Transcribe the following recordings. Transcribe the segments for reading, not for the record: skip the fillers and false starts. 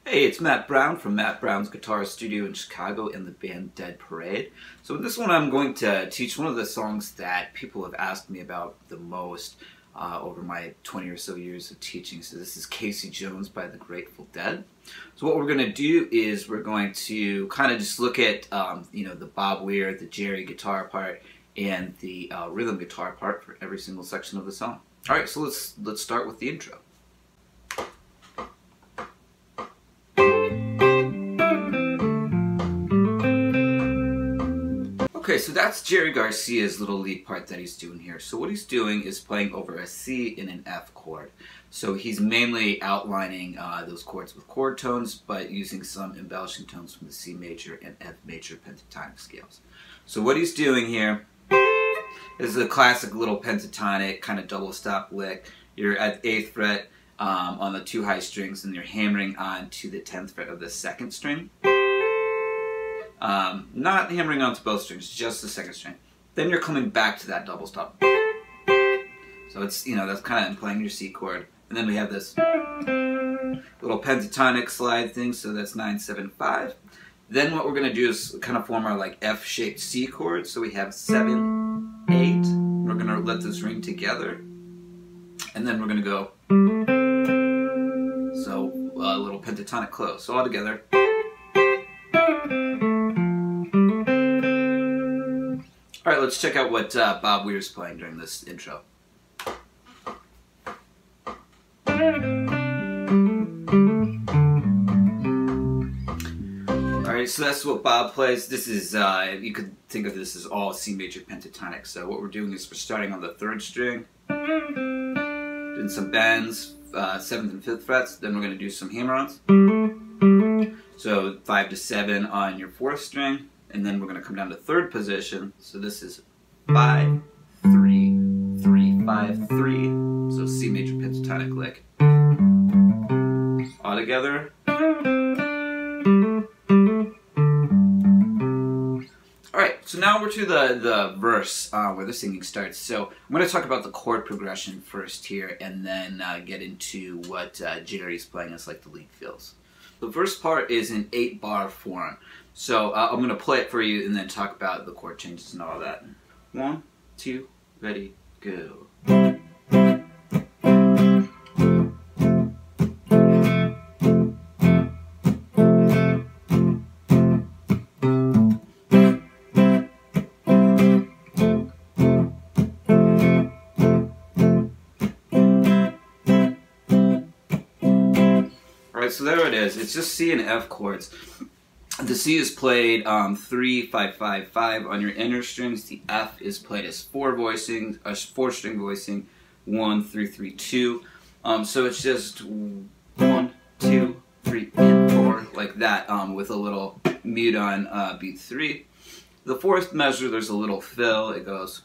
Hey, it's Matt Brown from Matt Brown's Guitar Studio in Chicago and the band Dead Parade. So in this one I'm going to teach one of the songs that people have asked me about the most over my 20 or so years of teaching. So this is Casey Jones by the Grateful Dead. So what we're going to do is we're going to kind of just look at the Bob Weir, the Gerry guitar part, and the rhythm guitar part for every single section of the song. Alright, so let's start with the intro. Okay, so that's Jerry Garcia's little lead part that he's doing here. So what he's doing is playing over a C and an F chord. So he's mainly outlining those chords with chord tones, but using some embellishing tones from the C major and F major pentatonic scales. So what he's doing here is a classic little pentatonic kind of double stop lick. You're at the 8th fret on the 2 high strings, and you're hammering on to the 10th fret of the 2nd string. Not hammering onto both strings, just the 2nd string. Then you're coming back to that double stop. So it's, that's kind of playing your C chord. And then we have this little pentatonic slide thing, so that's 9, 7, 5. Then what we're going to do is kind of form our like F-shaped C chord. So we have 7, 8. We're going to let this ring together. And then we're going to go, so a little pentatonic close. So all together. Alright, let's check out what Bob Weir's playing during this intro. Alright, so that's what Bob plays. This is, you could think of this as all C major pentatonic. So what we're doing is we're starting on the 3rd string, doing some bends, 7th and 5th frets, then we're going to do some hammer-ons. So 5 to 7 on your 4th string. And then we're going to come down to 3rd position. So this is 5, 3, 3, 5, 3. So C major pentatonic lick. All together. Alright, so now we're to the verse where the singing starts. So I'm going to talk about the chord progression first here, and then get into what Jerry's playing as like the lead fills. The first part is in 8-bar form. So I'm going to play it for you and then talk about the chord changes and all that. 1, 2, ready, go. Alright, so there it is. It's just C and F chords. The C is played 3, 5, 5, 5 on your inner strings. The F is played as 4-string voicing, 1, 3, 3, 2. So it's just 1, 2, 3, and 4 like that, with a little mute on beat 3. The 4th measure, there's a little fill. It goes.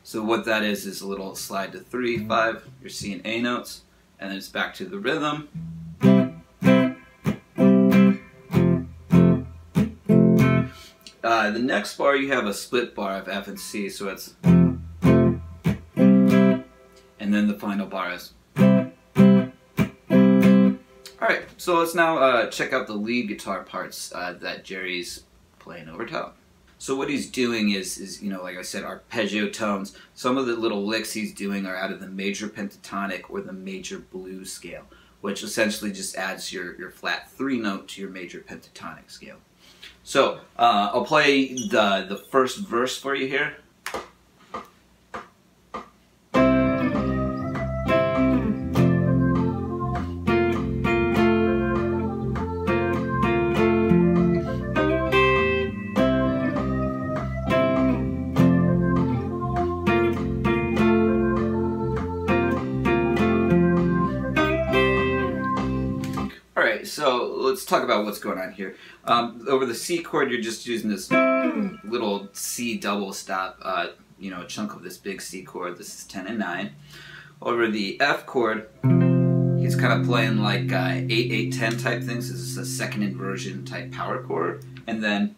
So what that is a little slide to 3, 5. You're C and A notes, and then it's back to the rhythm. The next bar you have a split bar of F and C, so it's, and then the final bar is. Alright, so let's now check out the lead guitar parts that Jerry's playing over top. So what he's doing is like I said, arpeggio tones. Some of the little licks he's doing are out of the major pentatonic or the major blues scale, which essentially just adds your flat 3 note to your major pentatonic scale. So, I'll play the first verse for you here. So let's talk about what's going on here. Over the C chord, you're just using this little C double stop, a chunk of this big C chord. This is 10 and 9. Over the F chord, he's kind of playing like 8, 8, 10 type things. This is a second inversion type power chord. And then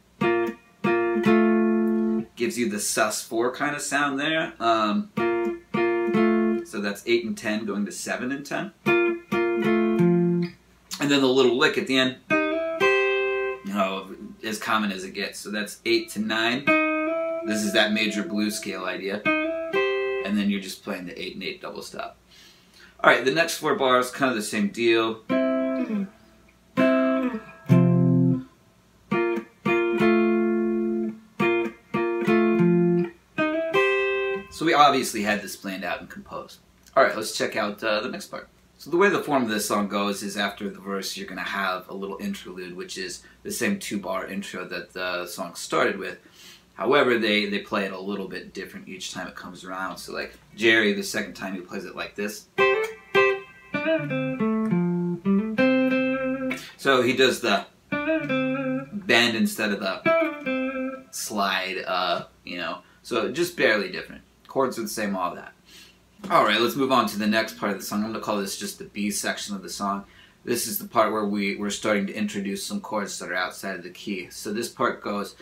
gives you the sus4 kind of sound there. So that's 8 and 10 going to 7 and 10. And then the little lick at the end, you know, as common as it gets. So that's 8 to 9. This is that major blues scale idea. And then you're just playing the 8 and 8 double stop. Alright, the next 4 bars, kind of the same deal. So we obviously had this planned out and composed. Alright, let's check out the next part. So the way the form of this song goes is after the verse you're going to have a little interlude, which is the same 2-bar intro that the song started with. However, they play it a little bit different each time it comes around. So like Gerry, the second time he plays it like this. So he does the bend instead of the slide, you know. So just barely different. Chords are the same, all that. Alright, let's move on to the next part of the song. I'm going to call this just the B section of the song. This is the part where we're starting to introduce some chords that are outside of the key. So this part goes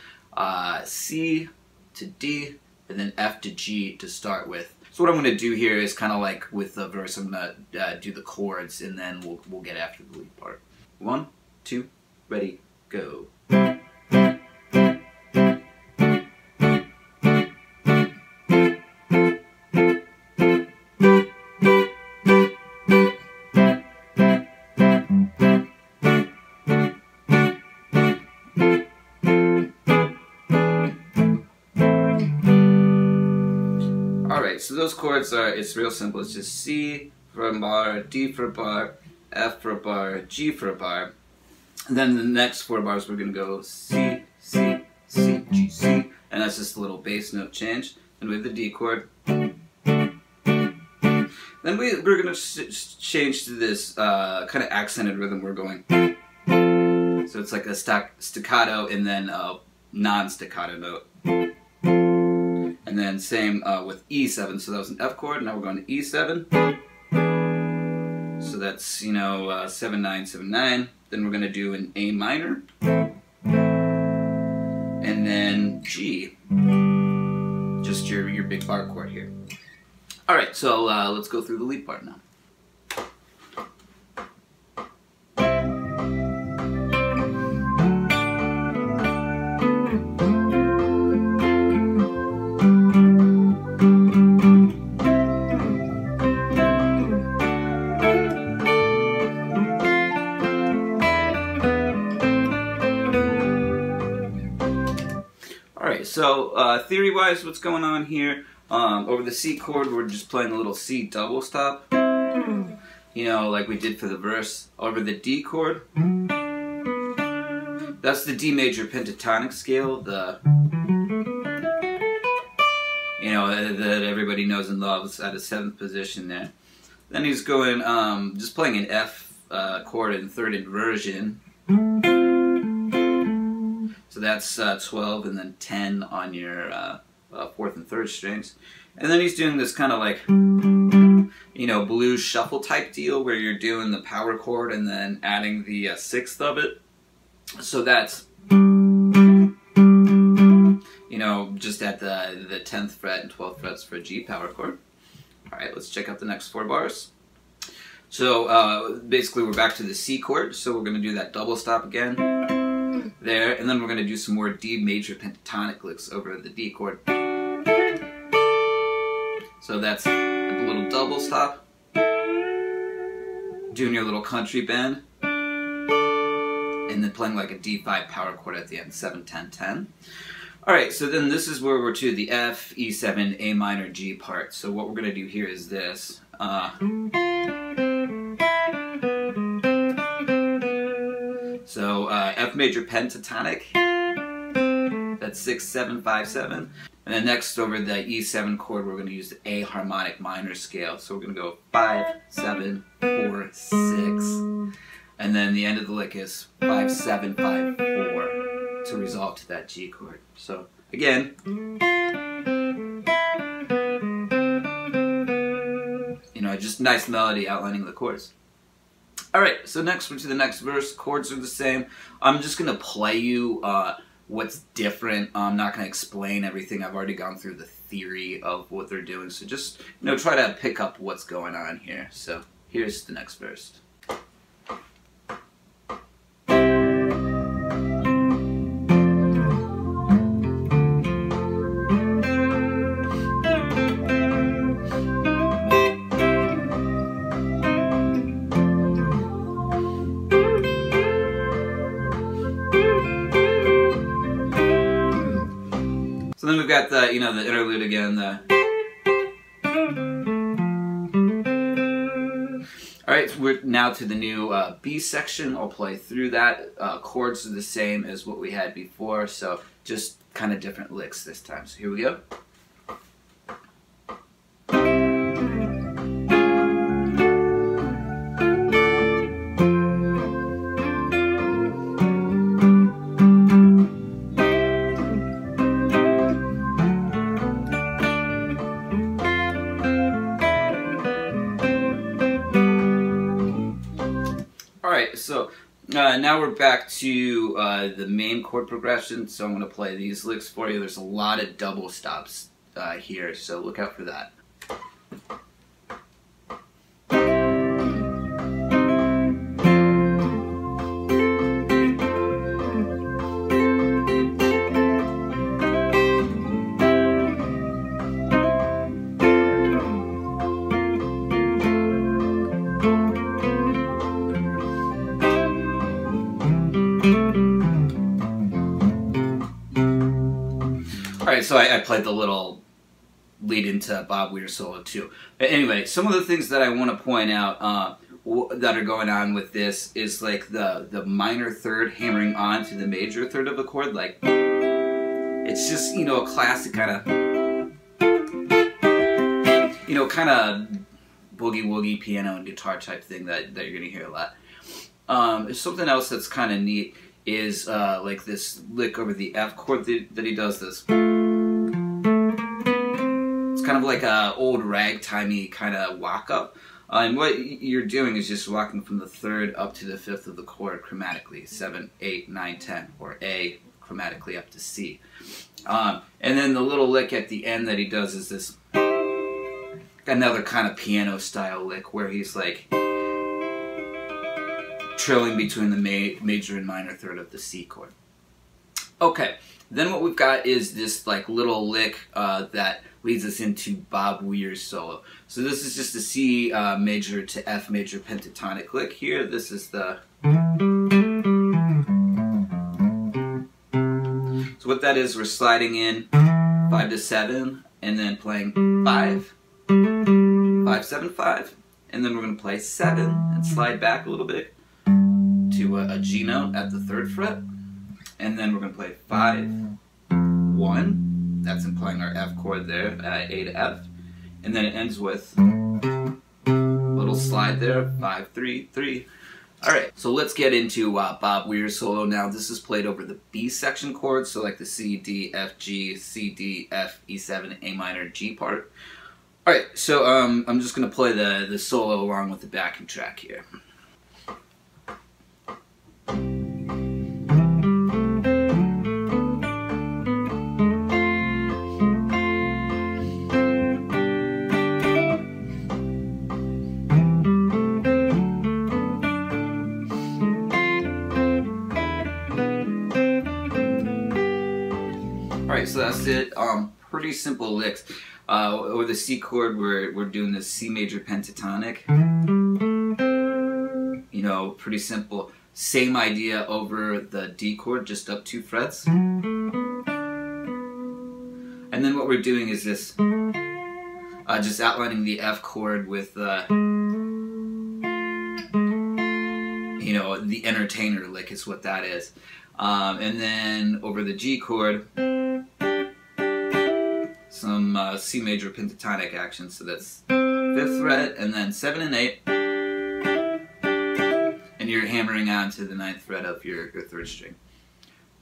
C to D, and then F to G to start with. So what I'm going to do here is kind of like with the verse, I'm going to do the chords, and then we'll get after the lead part. 1, 2, ready, go. So those chords are, it's real simple. It's just C for a bar, D for a bar, F for a bar, G for a bar. And then the next 4 bars we're going to go C, C, C, G, C. And that's just a little bass note change. Then we have the D chord. Then we're going to change to this kind of accented rhythm. We're going. So it's like a staccato and then a non-staccato note. And then same with E7, so that was an F chord, now we're going to E7. So that's, you know, 7, 9, 7, 9. Then we're going to do an A minor. And then G. Just your big bar chord here. Alright, so let's go through the lead part now. So theory-wise, what's going on here? Over the C chord, we're just playing a little C double stop. You know, like we did for the verse. Over the D chord, that's the D major pentatonic scale. The that everybody knows and loves at a 7th position there. Then he's going just playing an F chord in 3rd inversion. So that's 12 and then 10 on your 4th and 3rd strings. And then he's doing this kind of like, you know, blues shuffle type deal where you're doing the power chord and then adding the 6th of it. So that's, you know, just at the 10th fret and 12th frets for a G power chord. Alright, let's check out the next 4 bars. So basically we're back to the C chord, so we're going to do that double stop again. There, and then we're going to do some more D major pentatonic licks over the D chord. So that's a little double stop, doing your little country bend, and then playing like a D5 power chord at the end, 7, 10, 10. Alright, so then this is where we're to the F, E7, A minor, G part. So what we're going to do here is this. So F major pentatonic, that's 6, 7, 5, 7. And then next over the E7 chord, we're going to use the A harmonic minor scale. So we're going to go 5, 7, 4, 6. And then the end of the lick is 5, 7, 5, 4 to resolve to that G chord. So again, you know, just nice melody outlining the chords. Alright, so next we're to the next verse. Chords are the same. I'm just going to play you what's different. I'm not going to explain everything. I've already gone through the theory of what they're doing. So just, you know, try to pick up what's going on here. So here's the next verse. we've got the, you know, the interlude again. Alright, so we're now to the new B section. I'll play through that. Chords are the same as what we had before, so just kind of different licks this time. So here we go. Alright, so now we're back to the main chord progression, so I'm going to play these licks for you. There's a lot of double stops here, so look out for that. Alright, so I played the little lead into Bob Weir Solo too. But anyway, some of the things that I want to point out that are going on with this is like the minor third hammering on to the major third of a chord. Like, it's just, you know, a classic kind of, you know, kind of boogie woogie piano and guitar type thing that you're going to hear a lot. Something else that's kind of neat is like this lick over the F chord that he does this. It's kind of like a old ragtimey kind of walk up. And what you're doing is just walking from the third up to the fifth of the chord chromatically, 7, 8, 9, 10, or A chromatically up to C. And then the little lick at the end that he does is this, another kind of piano style lick where he's like trilling between the major and minor third of the C chord. Okay, then what we've got is this like little lick that leads us into Bob Weir's solo. So this is just a C major to F major pentatonic lick here. This is the... So what that is, we're sliding in 5 to 7 and then playing 5, 5, 7, 5, and then we're going to play 7 and slide back a little bit to a G note at the 3rd fret, and then we're going to play 5, 1, that's implying our F chord there, A to F, and then it ends with a little slide there, 5, 3, 3. Alright, so let's get into Bob Weir's solo now. This is played over the B section chords, so like the C, D, F, G, C, D, F, E7, A minor, G part. Alright, so I'm just going to play the solo along with the backing track here. Alright, so that's it. Pretty simple licks. Over the C chord, we're doing the C major pentatonic. You know, pretty simple. Same idea over the D chord, just up 2 frets. And then what we're doing is this, just outlining the F chord with, you know, the entertainer lick is what that is. And then over the G chord, some C major pentatonic action, so that's 5th fret, and then 7 and 8, and you're hammering on to the 9th fret of your 3rd string.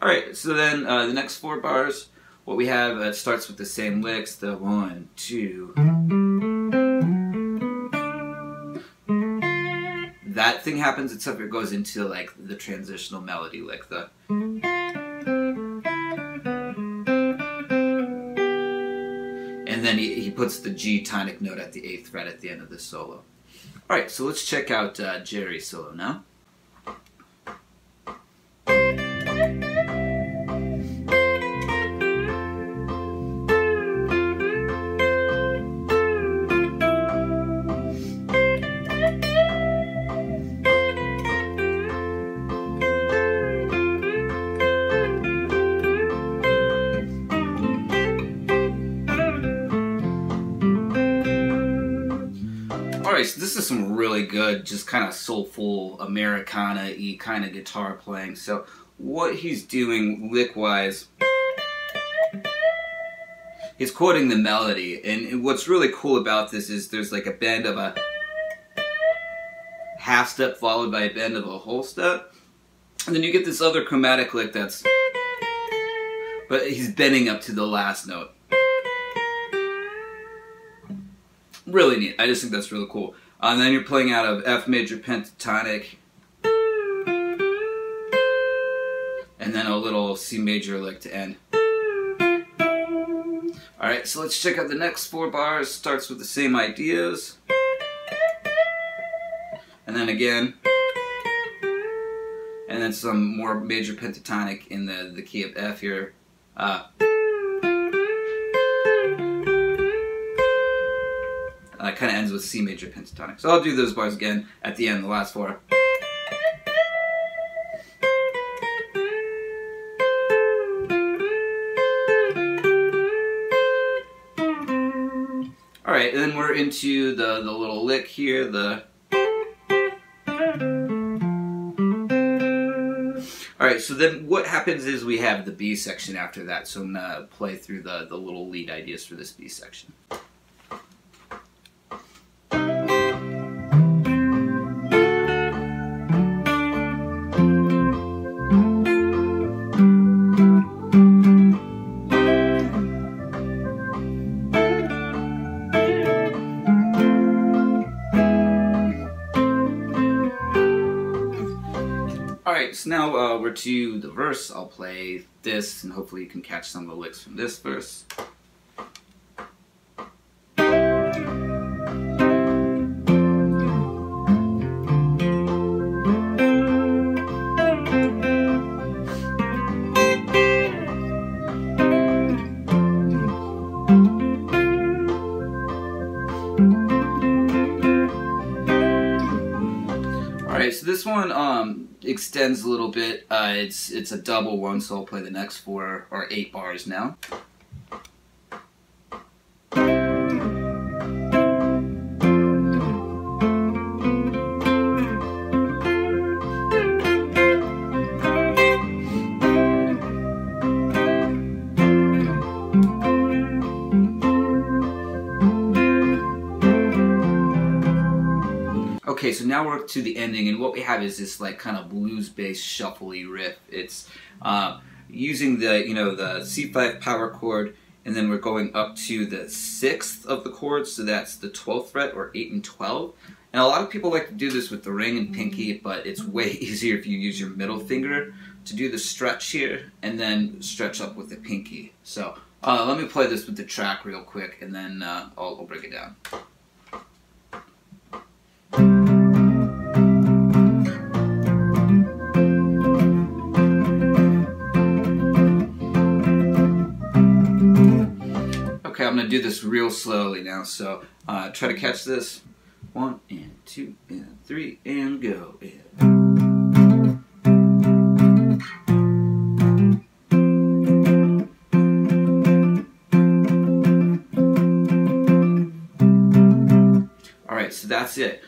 Alright, so then the next 4 bars, what we have, it starts with the same licks, the 1, 2. That thing happens, except it goes into like the transitional melody lick, the... And then he puts the G tonic note at the 8th fret at the end of the solo. Alright, so let's check out Gerry Solo now. this is some really good, just kind of soulful, Americana-y kind of guitar playing. So what he's doing lick-wise, he's quoting the melody, and what's really cool about this is there's like a bend of a half step followed by a bend of a whole step, and then you get this other chromatic lick that's, but he's bending up to the last note. Really neat. I just think that's really cool. And then you're playing out of F major pentatonic, and then a little C major lick to end. Alright, so let's check out the next 4 bars. Starts with the same ideas. And then again. And then some more major pentatonic in the key of F here. Kind of ends with C major pentatonic. So I'll do those bars again at the end, the last 4. Alright, and then we're into the little lick here, Alright, so then what happens is we have the B section after that. So I'm going to play through the little lead ideas for this B section. Alright, so now we're to the verse. I'll play this, and hopefully you can catch some of the licks from this verse. Alright, so this one extends a little bit. It's a double one, so I'll play the next 4 or 8 bars now. Okay, so now we're to the ending, and what we have is this like kind of blues-based shuffly riff. It's using the the C5 power chord, and then we're going up to the 6th of the chord, so that's the 12th fret, or 8 and 12. And a lot of people like to do this with the ring and pinky, but it's way easier if you use your middle finger to do the stretch here, and then stretch up with the pinky. So let me play this with the track real quick, and then I'll break it down. Okay, I'm going to do this real slowly now, so try to catch this. 1 and 2 and 3 and go. Alright, so that's it.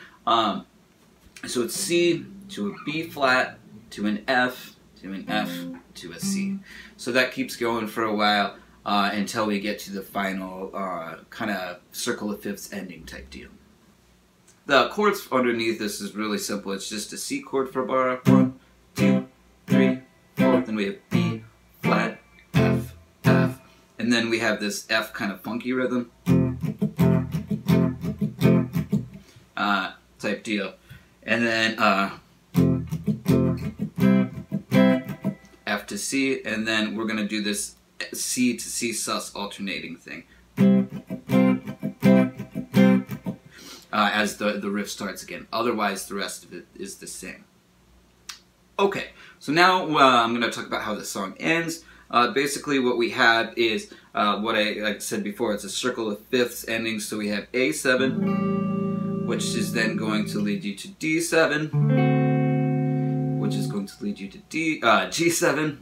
So it's C to a B flat to an F to an F to a C. So that keeps going for a while. Until we get to the final kind of circle of fifths ending type deal. The chords underneath this is really simple. It's just a C chord for a bar. 1, 2, 3, 4. Then we have B flat, F, F, and then we have this F kind of funky rhythm type deal, and then F to C, and then we're gonna do this C to C sus alternating thing as the riff starts again. Otherwise, the rest of it is the same. Okay, so now I'm going to talk about how the song ends. Basically, what we have is what I said before. It's a circle of fifths ending. So we have A7, which is then going to lead you to D7, which is going to lead you to G7.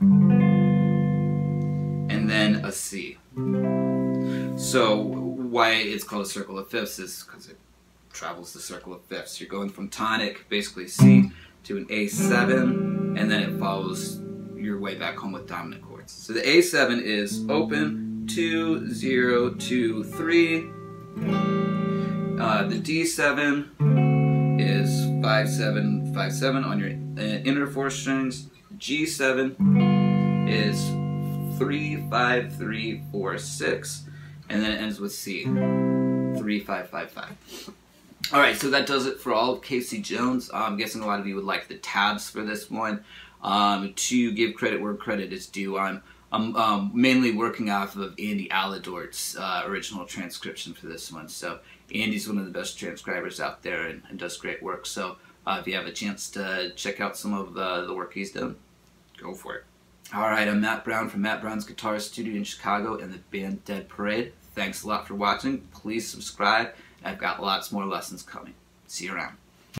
And then a C. So why it's called a circle of fifths is because it travels the circle of fifths. You're going from tonic, basically C, to an A7, and then it follows your way back home with dominant chords. So the A7 is open, 2, 0, 2, 3. The D7 is 5, 7, 5, 7 on your inner 4 strings. G7 is 3, 5, 3, 4, 6, and then it ends with C, 3, 5, 5, 5. Alright, so that does it for all of Casey Jones. I'm guessing a lot of you would like the tabs for this one. To give credit where credit is due, I'm mainly working off of Andy Aladort's original transcription for this one. So Andy's one of the best transcribers out there and does great work. So if you have a chance to check out some of the work he's done, go for it. Alright, I'm Matt Brown from Matt Brown's Guitar Studio in Chicago and the band Dead Parade. Thanks a lot for watching. Please subscribe. I've got lots more lessons coming. See you around.